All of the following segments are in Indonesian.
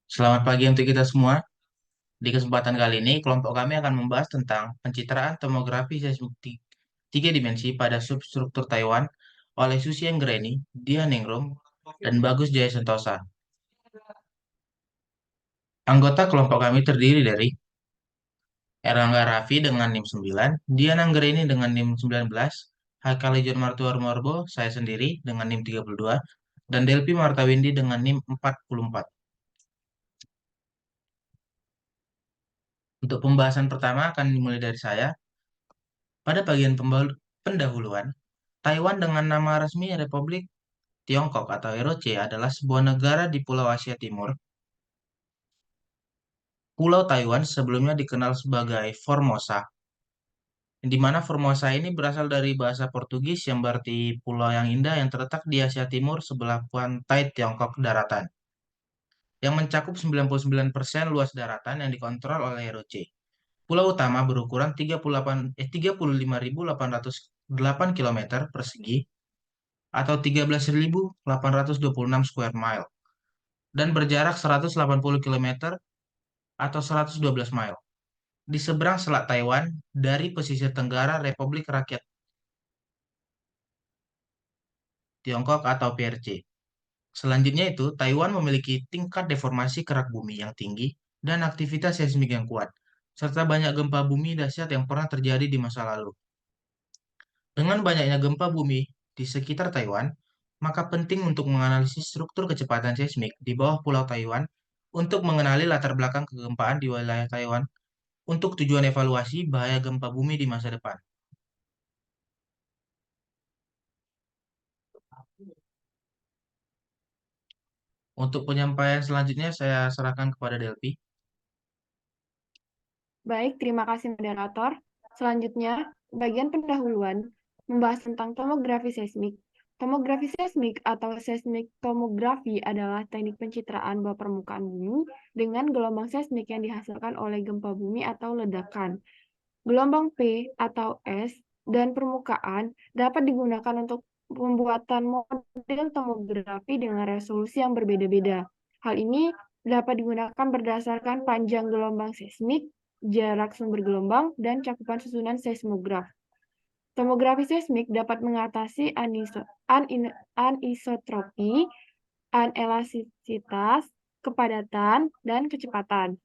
Selamat pagi untuk kita semua. Di kesempatan kali ini, kelompok kami akan membahas tentang pencitraan tomografi seismik tiga dimensi pada substruktur Taiwan oleh Susi Anggreni, Dian Ningrum, dan Bagus Jaya Sentosa. Anggota kelompok kami terdiri dari Erlangga Raffi dengan NIM 9, Dian Anggreni dengan NIM 19, Haikal Ijon Martuar Morbo, saya sendiri dengan NIM 32, dan Delpi Martawindi dengan NIM 44. Untuk pembahasan pertama akan dimulai dari saya. Pada bagian pendahuluan, Taiwan dengan nama resmi Republik Tiongkok atau ROC adalah sebuah negara di Pulau Asia Timur. Pulau Taiwan sebelumnya dikenal sebagai Formosa, di mana Formosa ini berasal dari bahasa Portugis yang berarti pulau yang indah yang terletak di Asia Timur sebelah pantai Tiongkok daratan, yang mencakup 99% luas daratan yang dikontrol oleh ROC. Pulau utama berukuran 35.808 km persegi atau 13.826 square mile dan berjarak 180 km atau 112 mile di seberang Selat Taiwan dari pesisir tenggara Republik Rakyat Tiongkok atau PRC. Selanjutnya itu, Taiwan memiliki tingkat deformasi kerak bumi yang tinggi dan aktivitas seismik yang kuat, serta banyak gempa bumi dahsyat yang pernah terjadi di masa lalu. Dengan banyaknya gempa bumi di sekitar Taiwan, maka penting untuk menganalisis struktur kecepatan seismik di bawah Pulau Taiwan untuk mengenali latar belakang kegempaan di wilayah Taiwan untuk tujuan evaluasi bahaya gempa bumi di masa depan. Untuk penyampaian selanjutnya saya serahkan kepada Delphi. Baik, terima kasih moderator. Selanjutnya, bagian pendahuluan membahas tentang tomografi seismik. Tomografi seismik atau seismik tomografi adalah teknik pencitraan bawah permukaan bumi dengan gelombang seismik yang dihasilkan oleh gempa bumi atau ledakan. Gelombang P atau S dan permukaan dapat digunakan untuk pembuatan model tomografi dengan resolusi yang berbeda-beda. Hal ini dapat digunakan berdasarkan panjang gelombang seismik, jarak sumber gelombang, dan cakupan susunan seismograf. Tomografi seismik dapat mengatasi anisotropi, anelastisitas, kepadatan, dan kecepatan.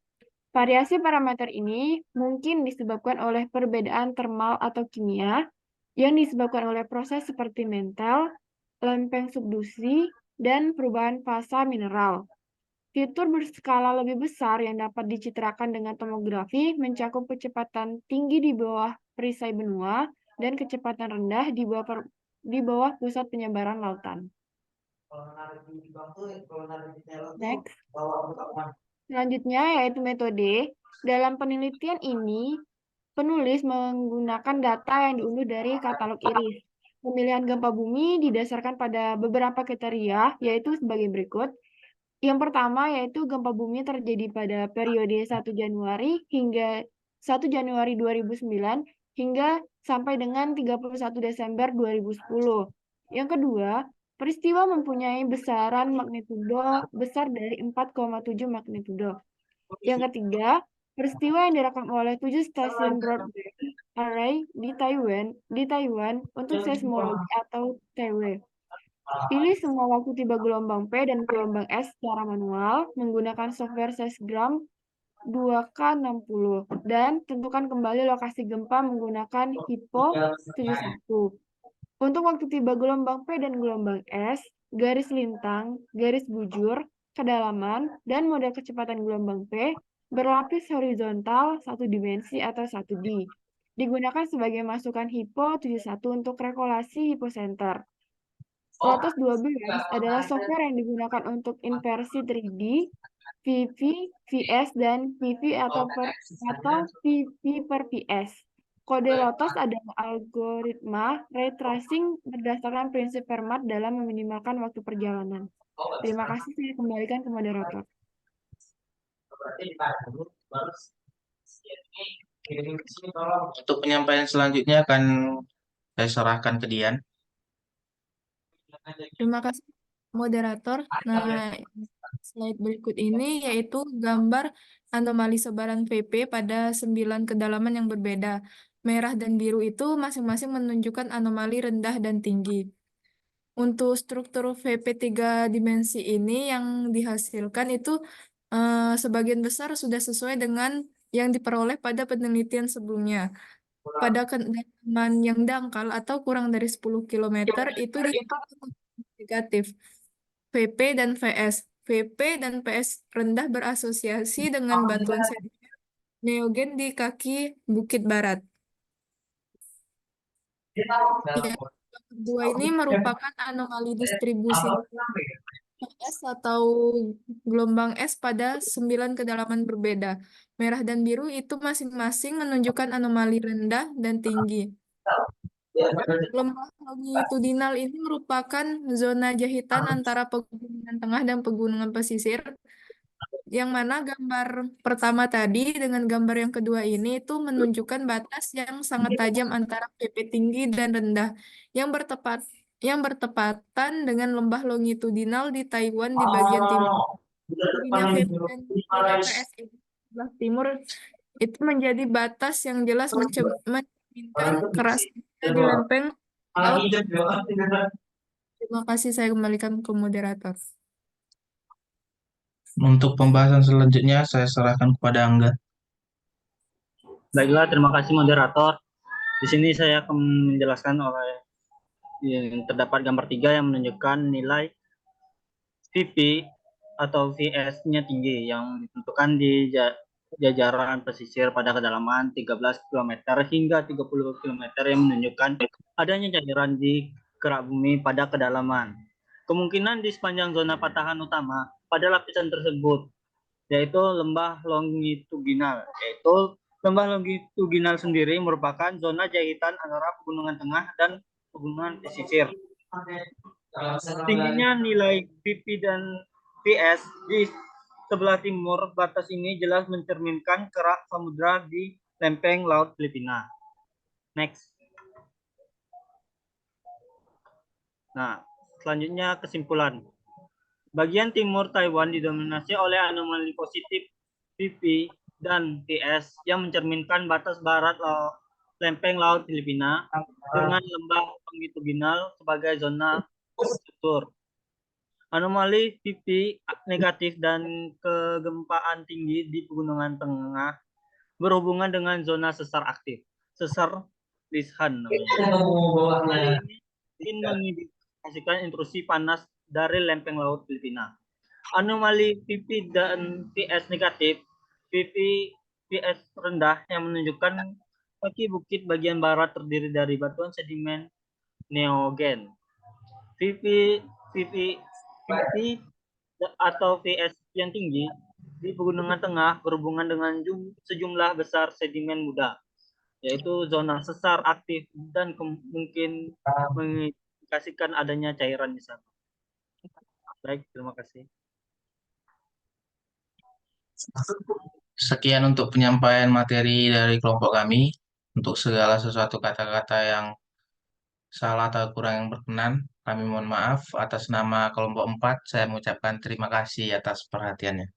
Variasi parameter ini mungkin disebabkan oleh perbedaan termal atau kimia yang disebabkan oleh proses seperti mentel, lempeng subduksi, dan perubahan fasa mineral. Fitur berskala lebih besar yang dapat dicitrakan dengan tomografi mencakup kecepatan tinggi di bawah perisai benua dan kecepatan rendah di bawah pusat penyebaran lautan. Next. Selanjutnya yaitu metode. Dalam penelitian ini, penulis menggunakan data yang diunduh dari katalog IRIS. Pemilihan gempa bumi didasarkan pada beberapa kriteria, yaitu sebagai berikut. Yang pertama yaitu gempa bumi terjadi pada periode 1 Januari hingga 1 Januari 2009 hingga sampai dengan 31 Desember 2010. Yang kedua, peristiwa mempunyai besaran magnitudo besar dari 4,7 magnitudo. Yang ketiga, peristiwa yang direkam oleh 7 stasiun broadband array di Taiwan untuk seismologi atau TW. Pilih semua waktu tiba gelombang P dan gelombang S secara manual menggunakan software seisgram 2K60 dan tentukan kembali lokasi gempa menggunakan HIPO 71. Untuk waktu tiba gelombang P dan gelombang S, garis lintang, garis bujur, kedalaman, dan model kecepatan gelombang P berlapis horizontal satu dimensi atau 1D. Digunakan sebagai masukan HIPO 71 untuk kalkulasi hypocenter. Lotus 12 adalah software yang digunakan untuk inversi 3D, VV, VS, dan VV atau VV per PS. Kode Lotus adalah algoritma ray tracing berdasarkan prinsip Fermat dalam meminimalkan waktu perjalanan. Terima kasih, saya kembalikan ke moderator. Untuk penyampaian selanjutnya akan saya serahkan ke Dian. Terima kasih moderator. Nah, slide berikut ini yaitu gambar anomali sebaran VP pada 9 kedalaman yang berbeda. Merah dan biru itu masing-masing menunjukkan anomali rendah dan tinggi. Untuk struktur VP 3 dimensi ini yang dihasilkan itu sebagian besar sudah sesuai dengan yang diperoleh pada penelitian sebelumnya. Pada kedalaman yang dangkal atau kurang dari 10 kilometer itu negatif. VP dan VS. VP dan PS rendah berasosiasi dengan batuan sedimen neogen di kaki Bukit Barat. Yang kedua ini merupakan anomali distribusi es atau gelombang es pada 9 kedalaman berbeda. Merah dan biru itu masing-masing menunjukkan anomali rendah dan tinggi. Lembah longitudinal ini merupakan zona jahitan antara pegunungan tengah dan pegunungan pesisir, yang mana gambar pertama tadi dengan gambar yang kedua ini itu menunjukkan batas yang sangat tajam antara PP tinggi dan rendah yang bertepatan dengan lembah longitudinal di Taiwan di bagian timur. Tingginya PP dan PPPS di sebelah timur itu menjadi batas yang jelas mencerminkan kerasnya di lempeng laut. Terima kasih, saya kembalikan ke moderator. Untuk pembahasan selanjutnya, saya serahkan kepada Angga. Baiklah, terima kasih moderator. Di sini saya akan menjelaskan oleh yang terdapat gambar 3 yang menunjukkan nilai VP atau VS-nya tinggi yang ditentukan di jajaran pesisir pada kedalaman 13 km hingga 30 km yang menunjukkan adanya cairan di kerak bumi pada kedalaman. Kemungkinan di sepanjang zona patahan utama pada lapisan tersebut yaitu lembah longitudinal. Lembah longitudinal sendiri merupakan zona jahitan antara pegunungan tengah dan pegunungan pesisir. Tingginya nilai VP dan VS di sebelah timur batas ini jelas mencerminkan kerak samudra di lempeng laut Filipina. Next. Nah, selanjutnya kesimpulan. Bagian timur Taiwan didominasi oleh anomali positif VP dan VS yang mencerminkan batas barat lempeng laut Filipina dengan lembah longitudinal sebagai zona struktur. Anomali VP negatif dan kegempaan tinggi di pegunungan tengah berhubungan dengan zona sesar aktif. Sesar Lishan namanya. Hal ini mengindikasikan intrusi panas dari lempeng laut Filipina. Anomali VP dan VS negatif, VP VS rendah yang menunjukkan kaki bukit bagian barat terdiri dari batuan sedimen neogen. VP atau VS yang tinggi di pegunungan tengah berhubungan dengan sejumlah besar sedimen muda, yaitu zona sesar aktif dan mungkin mengindikasikan adanya cairan di sana. Baik, terima kasih. Sekian untuk penyampaian materi dari kelompok kami. Untuk segala sesuatu kata-kata yang salah atau kurang yang berkenan, kami mohon maaf. Atas nama kelompok 4, saya mengucapkan terima kasih atas perhatiannya.